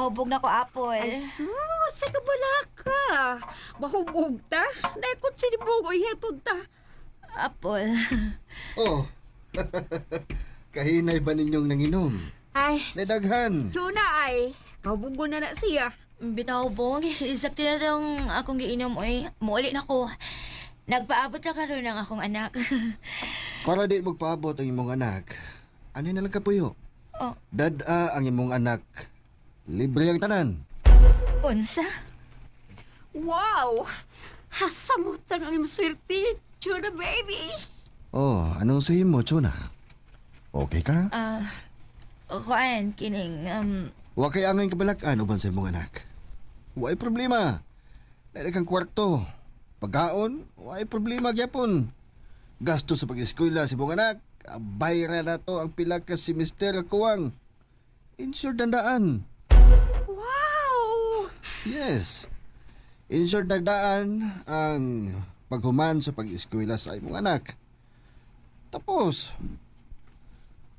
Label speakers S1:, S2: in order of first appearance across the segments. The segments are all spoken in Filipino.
S1: Binahubog na ko, Apple.
S2: Ay sus, sa kabala ka. Mahubog ta. Naikot sinibong o ihetod ta.
S1: Apple.
S3: Oh, kahinay ba ninyong nanginom?
S2: Ay,
S3: Nadaghan.
S2: Chuna ay. Kahubugon na siya.
S1: Binahubog. Isakti na itong akong giinom, oy. Muuli na ko. Nagpaabot na karoon ng akong anak.
S3: Para di magpaabot ang imong anak, ano na lang kapuyo?
S1: Oh,
S3: Dada ang imong anak. Libre ang tanan.
S1: unsa?
S2: Wow! Hasamutan ang imong swerte, Chuna baby.
S3: Oh, anong sahin mo, Chona? Okay ka?
S1: Kuan, kining,
S3: Wa kay angay kabalakan uban sa imong anak. Wa'y problema. Dahil kang kwarto. Pagkaon, wa'y problema gyapon. Gasto sa pag-eskwela sa imong anak. Bayra na to ang pila ka semester kuwang. Insured ang daan.
S2: Wow!
S3: Yes. Insured na daan ang paghuman sa pag-eskwela sa imong anak. Tapos,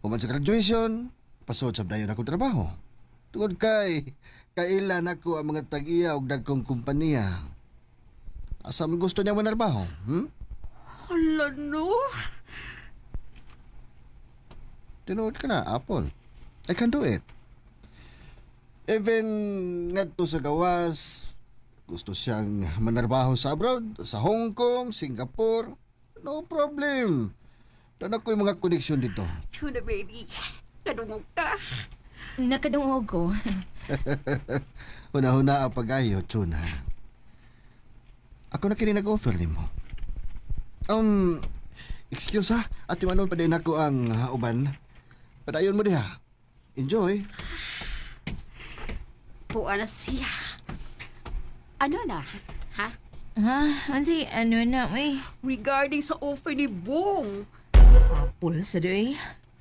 S3: human sa graduation, pasod sa dayon ako trabaho. Tungod kay, kailan ako ang mga tag-iya og dagkong kumpanya. Asa man gusto niya manarbaho?
S2: Hala no?
S3: Tinuod ka na, Apple. I can do it. Even ngadto sa gawas, gusto siyang manarbaho sa abroad, sa Hong Kong, Singapore, no problem. Tanak ko yung mga koneksyon dito.
S2: Chuna baby. Kadungog ka.
S1: nakadungog ko.
S3: Huna-huna ang pag-ayo, Chuna. Ako na kini nag-offer ni mo. Excuse ha, at yung pa din ako ang uban. Padayon mo diha. Enjoy.
S2: Puwa na siya. Ano na? Ha?
S1: Ha? Ansi, ano na, may?
S2: Regarding sa offer ni Bong.
S1: Apple sa doy.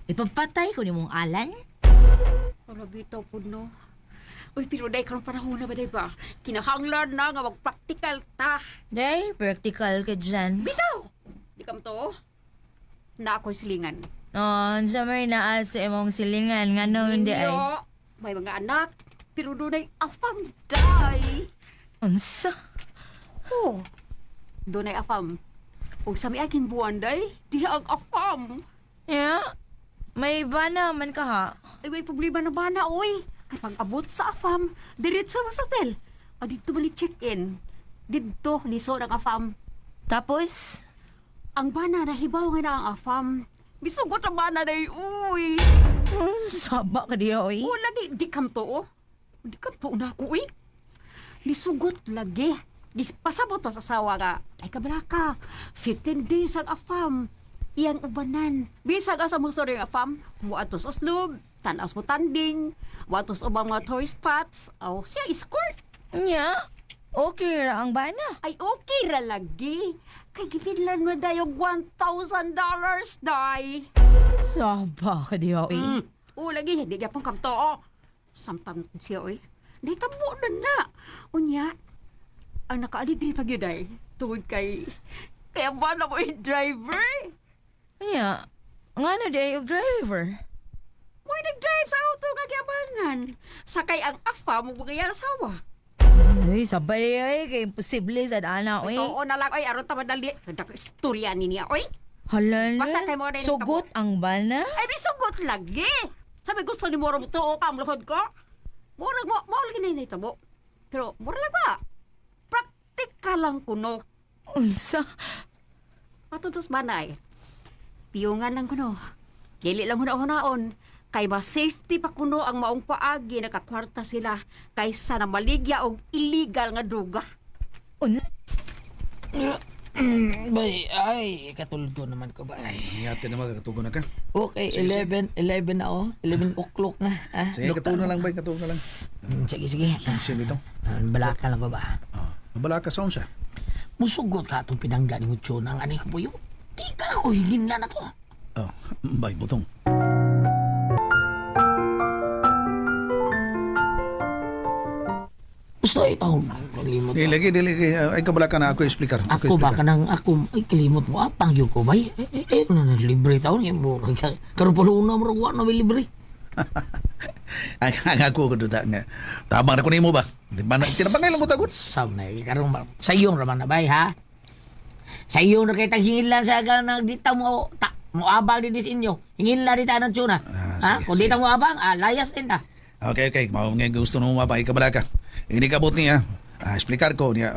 S1: Ipapatay ko ni mong alan.
S2: Para bitaw po no. Uy, pero dahil karong panahon na ba, diba? Kinahanglan na nga mag-practical ta.
S1: Day, practical ka dyan.
S2: Bitaw! Di kam to. Na ako'y silingan.
S1: Sa may naas sa imong silingan, nga no, hindi ay.
S2: Ninyo, may mga anak, pero doon ay afam day.
S1: Unsa?
S2: Oh, doon ay afam. O sa may aking buwan day, di ang afam.
S1: Yeah? May bana man ka ha?
S2: Ay, may problema na ba na, oy? Kapag abot sa afam, diretso mo sa hotel. O dito mo ni check-in. Dito, liso ng afam.
S1: Tapos?
S2: Ang bana na hibaw nga na ang afam. Bisugot ang bana na uy.
S1: Saba ka diya, oy.
S2: O, lagi, di kam to, oh. Di kam to na ako, uy. Lisugot lagi. Pasabot pa sa asawa nga. Ay, kabala ka. 15 days ang afam. Iyang ubanan. Bisag asa mo sorry ang afam. Watos oslob. Tanaos mo tanding. Watos ubang mga tourist spots. O, siya escort.
S1: Nya? Okay ra ang bana.
S2: Ay, okay ra lagi. Kay gipinlan mo dayog $1,000, day.
S1: Saba ka diya, oy.
S2: O, lagi. Di gyapon kam to, oh. Samtam siya, oy. Di tabo na na. Unya, ang nakaalidri pag yun ay, tungod kay, kaya ba na mo yung driver?
S1: Nya? Nga na diya yung driver.
S2: May nag-drive sa auto nga giabangan. Sakay ang afa mo mga asawa.
S1: Ay, sabay ay. Kaya imposible sa dana, oy.
S2: Oo na lang, oy, aron ta madali. Ganda ka istorya ni niya, oy.
S1: Hala
S2: Basta kay mo
S1: na.
S2: rin
S1: Sugot ang bana?
S2: Ay, may sugot lagi. Sabi gusto ni Moro mo to, o kamluhod ko. Mura mo, lagi na yun mo. Pero, mura lang ba? Praktika lang kuno.
S1: Unsa?
S2: Matutos banay. Piyungan lang kuno. Dili lang huna-hunaon. Kay ba safety pa kuno ang maong paagi nakakwarta sila kaysa na maligya og illegal nga droga.
S4: Bay, ay, katulad ko naman ko ba?
S5: Yate na magkatugon na ka.
S4: Okay, 11 na oh. 11 o'clock na. Ah,
S5: Sige, katugon na lang ba? Katugon na lang.
S4: Sige.
S5: Sunsin ito.
S4: Balaka lang ko ba?
S5: Mabala ka sa unsa.
S4: Musugot ka itong pinangga ni Mucho ng anay ko po yun. Di ka ko, higin na to.
S5: Bay, butong.
S4: Gusto ito, kalimot mo.
S5: Dilagi. Ay, kabala ka na ako explicar.
S4: Ako ba ka nang ako, ay kalimot mo, apang yun ko ba? Libre taon, mo. Karupulo na mo, na may libre.
S5: Ang ako ko duda nga. Tabang na ko nimo ba? Di ba na tinabangay lang ko tagot?
S4: Sam na karon ba? Sayong raman na bay ha. Sayong na kay taghingilan sa ganang dita mo mo abang din dis inyo. Hingilan dita ng tuna. Ha?
S5: Sige,
S4: Kung dita mo abang, layas din na.
S5: Okay, mao nga gusto nung mabay ka balaka. Ini kabot niya. Explicar ko niya.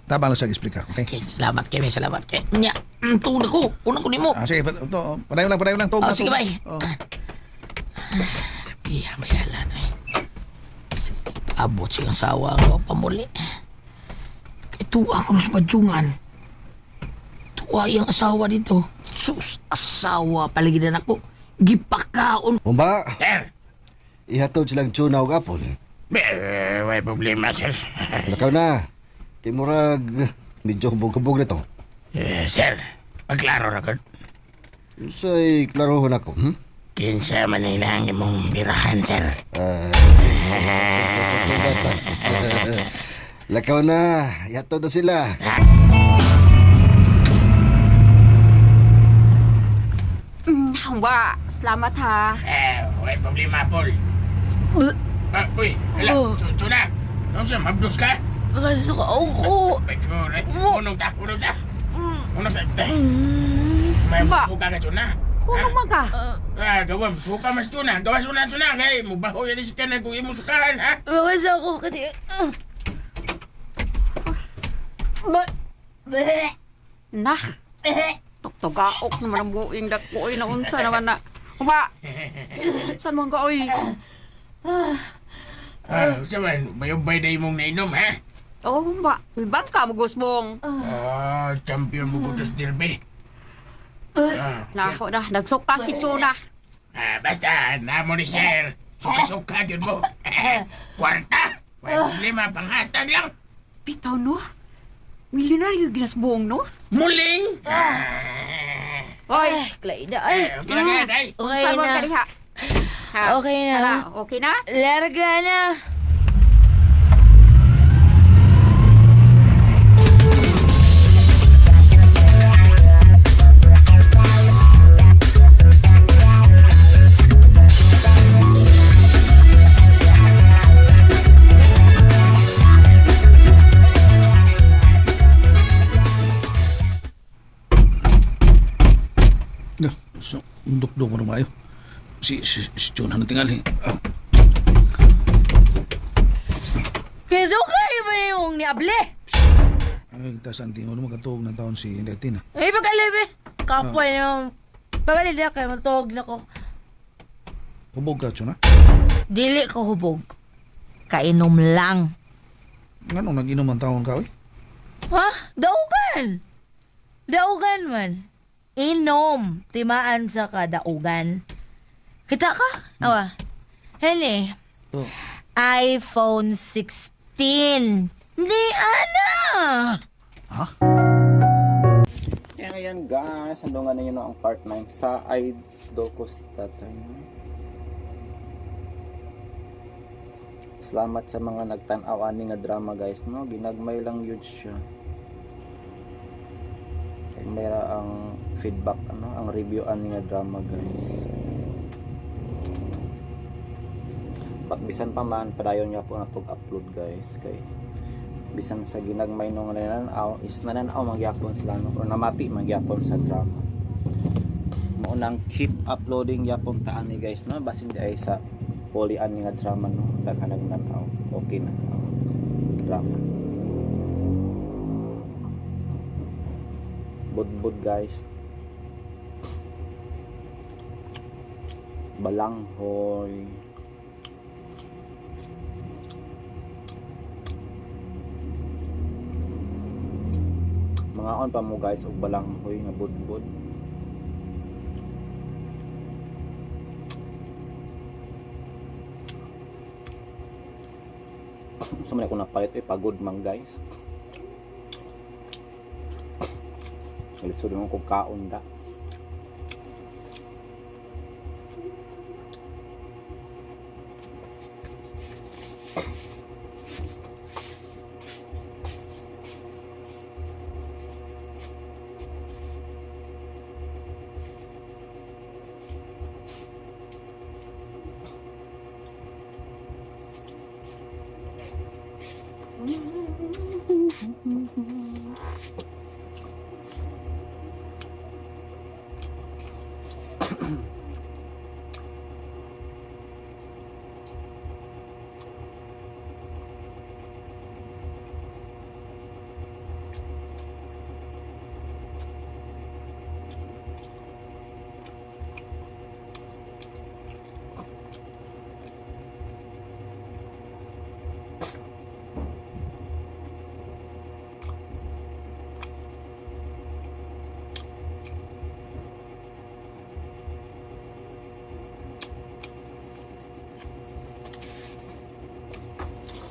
S5: Tabang lang sa explicar, okay?
S4: Okay, salamat kay, salamat kay. Nya, tuon ako. Una ko nimo.
S5: Sige, padayon lang. Tawag na.
S4: Sige bay.
S5: Oh.
S4: Bayalan eh. Abot siyang asawa ko pamuli. Tuwa ako sa badyungan. Tuwa yung asawa dito. Sus, asawa palagidan ako. Gipakaon.
S3: Umba,
S6: Sir,
S3: ihatod silang tuna o apple.
S6: may problema, sir.
S3: Lakaw na. Kay murag, medyo hubog-hubog na to.
S6: Sir, magklaro na ko.
S3: Sa'y klarohon ako,
S6: Kinsa Manila ang imong birahan, sir.
S3: Bata. Lakaw na. Ihatod na sila.
S2: Wa, salamat ha.
S6: May problema, Paul. Uy, hala, tuna. Ano siya, mabdos ka?
S1: Kaso ako.
S6: Unong ta. May
S2: Ba?
S6: suka ka, tuna.
S2: Kuno man ka.
S6: Gawam, suka mas tuna. Gawa tuna. Kay, mubaho yan si kanan kung imo sukahan, ha?
S1: Gawas ako kani.
S2: Nah. Tuktogaok naman ang buing dakoy na unsa naman na. Uma. Saan man ka oy?
S6: Saman, bayobay na imong nainom, ha?
S2: Oh, ba. Ibat ka mo gusbong.
S6: Champion mo butos dirbe.
S2: Nako na, nagsuka si Chuna.
S6: Basta, namo ni sir. Suka-suka yun mo. Kwarta. May problema, panghatag lang.
S2: Bitaw no. Milyonaryo ginasbong no.
S6: Muling!
S2: Oy.
S1: Clyda, ay.
S6: Okay na nga, day.
S1: Okay
S2: Saan mo
S1: na.
S2: ka diha? Ha?
S1: Okay na.
S2: Hala, okay na?
S1: Larga na.
S5: So, duk-duk mo na mayo. Si John na tingali.
S1: Kaya doon kayo ba yung niable?
S5: Ay, tasan tingol mo katog ng taon si Indetina.
S1: Ay, pag-alibi. Kapwa yung... Pag-alili kayo, matawag na ko.
S5: Hubog ka, John, ha?
S1: Dili ko hubog. Kainom lang.
S5: Nga nung nag-inom ang taon ka, oy?
S1: Ha? Daugan. Daugan man. Inom. Timaan sa kadaugan. Kita ka? Awa. Hene.
S5: Oh.
S1: iPhone 16. Hindi, ana.
S7: Kaya ngayon guys, andungan na yun ang part 9 sa idol ko si tatay. Salamat sa mga nagtanaw ani nga drama guys, no? Ginagmay lang yun siya. Kaya mayra ang feedback, ano? Ang review ani nga drama guys. Bisan pa man, padayon niya po natog-upload guys. Kay bisan sa ginagmay nung nananaw is nananaw magyapon sila no? Or namati magyapon sa drama. Maunang keep uploading yapon taan ni guys, no? Basin di ay sa polian nga drama, no? Daghanag nanaw. Okay na drama. Budbud guys. Balanghoy. Mga on pa mo guys og balanghoy nga budbud. So man ako napalit pagod man guys. Lisod mo kog kaon da.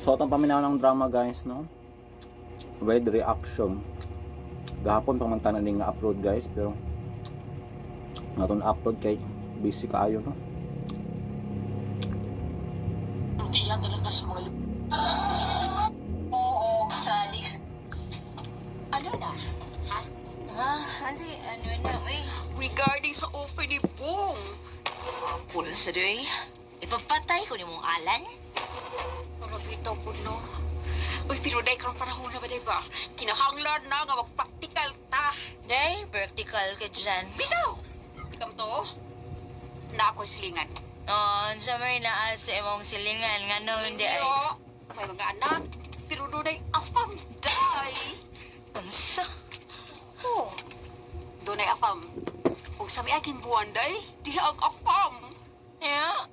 S7: So atong paminaw ng drama guys, no? With reaction. Gahapon pamantanan din nga upload guys, pero naton upload kay busy kaayo, no?
S4: Hindi yan talaga sa mga
S1: Oo, Salix. Ano na? Ha? Hansi, ano na, uy?
S2: Regarding sa offer ni Bong.
S1: Pulsa doy. Ipapatay ko ni mong alan.
S2: Parang bitaw po, no? Uy, pero dahil karong panahon na ba, diba? Kinahanglan na nga mag-practical ta.
S1: Day, practical ka dyan.
S2: Bitaw! Ikam to, na ako'y silingan.
S1: Oh, sa may naas sa imong silingan, nga no, hindi ay.
S2: May mga anak, pero doon ay afam, day.
S1: Unsa?
S2: Oh, doon ay afam. Kung sabi akin buwan, day, di ang afam.
S1: Yeah?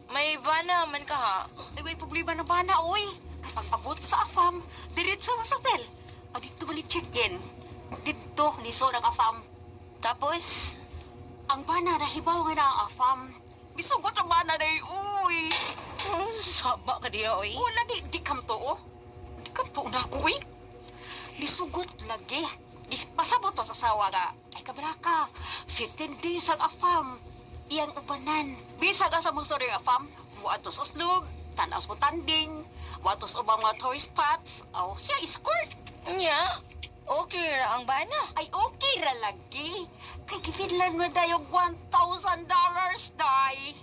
S1: May bana man ka ha?
S2: Ay, may problema na ba na, uy? Kaya pag-abot sa afam, diretso mo sa hotel. O dito bali check-in. Dito, niso ng afam.
S1: Tapos?
S2: Ang bana na hibaw nga na ang afam. Bisugot ang bana na uy.
S1: Saba ka diya, uy.
S2: Wala di kam to, oh. Di kam to na ako, uy. Lisugot lagi. Pasabot to sa sawa nga. Ay, kabala ka. 15 days ang afam. Iyang ubanan. Bisa ka sa mga story ng afam. Watos oslog, tanaw mo tanding, watos ubang mga tourist spots. Oh, siya escort.
S1: Nya? Okay ra ang bana.
S2: Ay, okay ra lagi. Kay gipinlan mo dayog $1,000, day.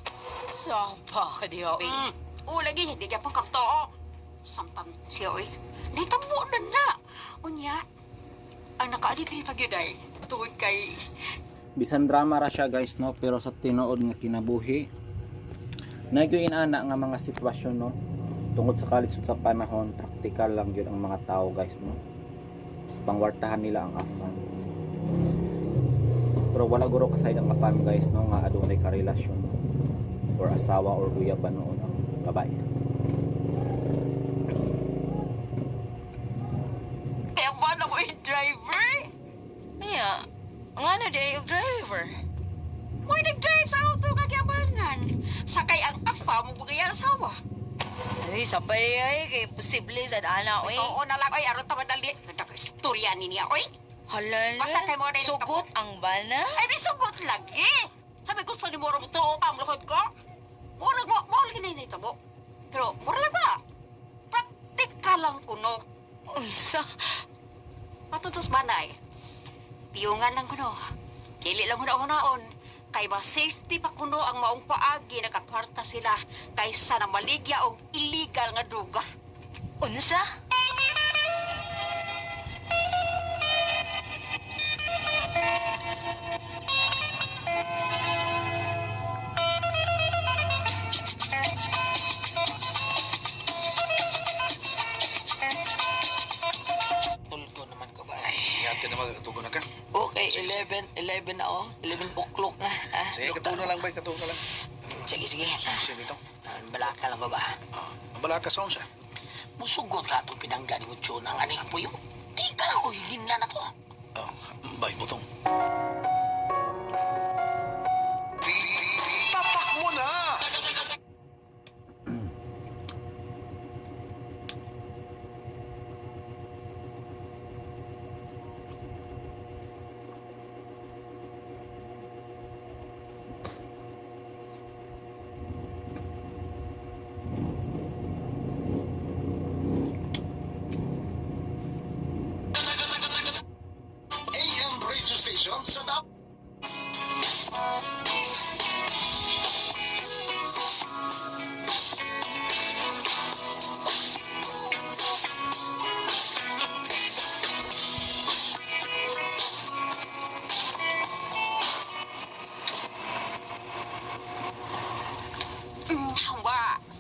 S1: Saba ka diya, uy.
S2: Lagi, hindi ka pang kamto, oh. Samtam siya, uy. Nitamo na na. Unya, ang nakaalipin pag yun, day. Tungod kay...
S7: Bisan drama ra siya guys, no? Pero sa tinuod nga kinabuhi, nagyoy ana nga mga sitwasyon, no? Tungod sa kalisod sa panahon, praktikal lang yun ang mga tao guys, no? Pangwartahan nila ang afam. Pero wala guro kasay ang afam guys, no? Nga adunay karelasyon or asawa or uyaban noon ang babae.
S2: Kaya ba na mo yung driver?
S1: Nya? Nga na diya yung driver.
S2: May nag-drive sa auto nga kiyabangan. Sakay ang afa mo ba kaya asawa?
S1: Ay, sabay ay. Kay posible sa dana, uy.
S2: Oo na lang, oy. Aron tamad dali. Nagkakistorya niya, oy.
S1: Halal.
S2: Basta kay mo rin
S1: Sugot ang bana?
S2: Ay, may sugot lagi. Sabi gusto ni Moro to, pamlukod ko. Mura lagi na yun ito mo. Pero, mura lang ba? Praktika lang kuno.
S1: Unsa?
S2: Matutos banay. Piyungan lang kuno. Dili lang una-unaon. Kay ba safety pa kuno ang maong paagi nakakwarta sila kaysa na maligya o illegal nga druga.
S1: Unsa?
S4: tulko naman ko ba?
S5: Yatin na magkatugo na ka.
S4: Okay, 11 na oh. 11 o'clock na.
S5: Sige, katugo na lang ba? Katugo na lang.
S4: Sige, sige.
S5: Saan ito?
S4: Balaka lang ba ba?
S5: Abala ka sa siya.
S4: Musugot ka itong pinangga ni Mucho ng aning puyo. Di ka ko, hinla na to.
S5: Bay, butong.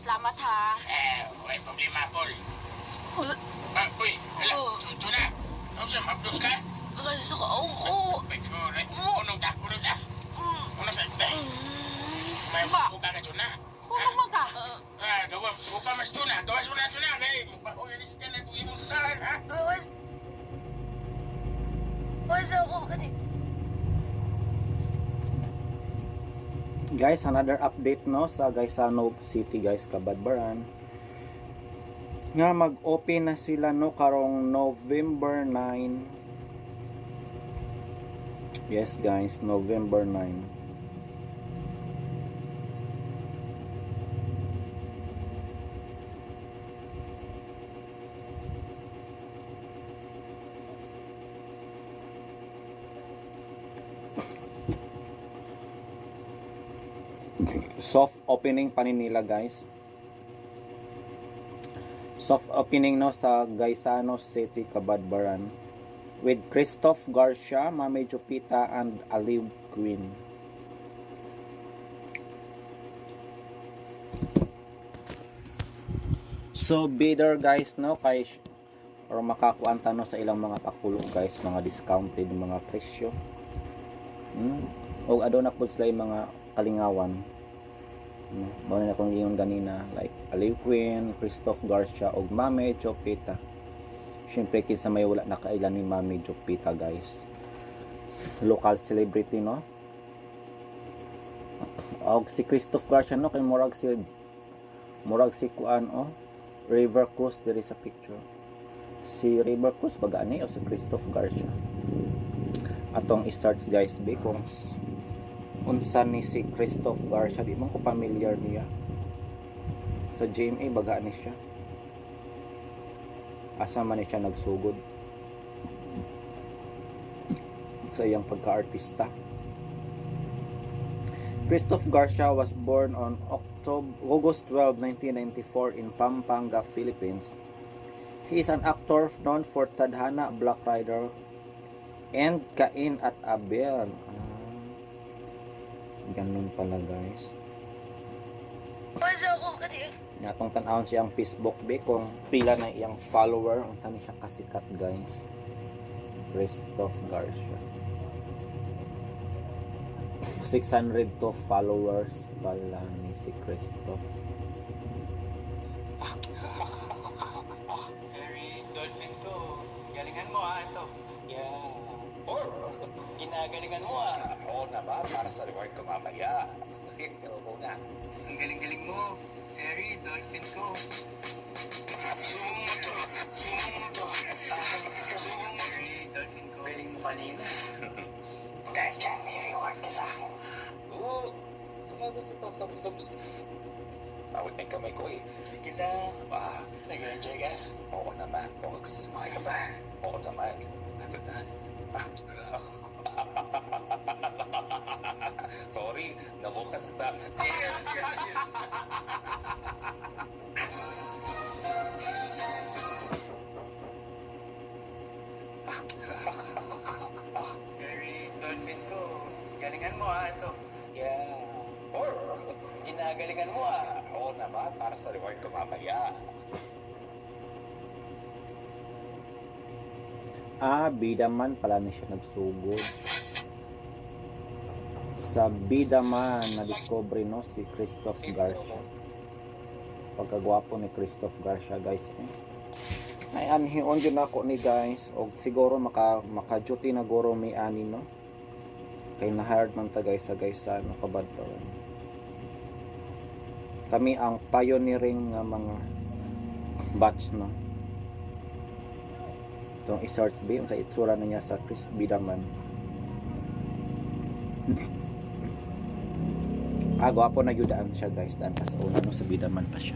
S2: Salamat ha.
S6: May problema, Paul. Uy, hala, tuto na. Ano siya, mabdos ka?
S1: Gusto ko ako.
S6: May kore. Unong ta. Unong sa ite. May buka ka tuna.
S2: Hulong maga.
S6: Gawang buka mas tuna. Gawas mo na tuna. Kaya, magpakuyanis ka na kung imong tahan, ha?
S1: Was ako kani.
S7: Guys, another update no sa Gaisano City guys, Kabadbaran. nga mag-open na sila no karong November 9. Yes guys, November 9. Soft opening pa nila guys. Soft opening no sa Gaisano City, Cabadbaran with Christoph Garcia, Mami Jupita and Aliw Queen. So bidder guys no kay or makakuan ta no sa ilang mga pakulo guys, mga discounted mga presyo. O aduna pud sila yung mga kalingawan. Mao na akong ingon ganina like Aliw Queen, Christoph Garcia og Mami Jupita. Siyempre kinsa may wala nakailan ni Mami Jupita guys. Local celebrity no. Og si Christoph Garcia no kay murag si kuan River Cruz diri sa picture. Si River Cruz baga ani o si Christoph Garcia. Atong i-search guys because unsa ni si Christoph Garcia, di man ko familiar niya. Sa GMA baga ni siya. Asa man ni siya nagsugod sa iyang pagka-artista. Christoph Garcia was born on August 12, 1994 in Pampanga, Philippines. He is an actor known for Tadhana, Black Rider, and Cain at Abel. Ganun pala guys. Natong tanawon siyang Facebook be kung pila na iyang follower, unsa ni siya kasikat guys. Christoph Garcia. 600 to followers pala ni si Christoph.
S8: Harry, dolphin ko. Galingan mo ito. Yeah. Or, ginagalingan mo Oo na ba? Para sa reward ko mamaya. Sakit, pero na. Ang galing-galing mo. Harry, dolphin ko. Sumo to. Harry, dolphin ko. Galing mo kanina. Dahil dyan, may reward ka sa akin. Oo. Sumagot sa to. Awit na yung kamay ko eh. Sige lang. Nag-enjoy ka? Oo naman, Pogs. Okay ka ba? Oo naman. Agad na. Sorry, nabukas na. Yes. Harry, dolphin ko. Galingan mo ito. Yeah. Or, ginagalingan mo Oo naman, para sa reward ko mamaya.
S7: Bidaman pala na siya nagsugod. Sa Bidaman na discovery no si Christoph Garcia. Pagkagwapo ni Christoph Garcia guys. Ay anhion yun ako ni guys. O siguro maka-duty na guro may ani no. Kay na-hired man ta guys sa no Cabadbaran. Kami ang pioneering nga mga batch no. Itong i-search ba yung sa itsura na niya sa Chris Bidaman. Gwapo na yudaan siya guys. Daan pa sa una no, sa Bidaman pa siya.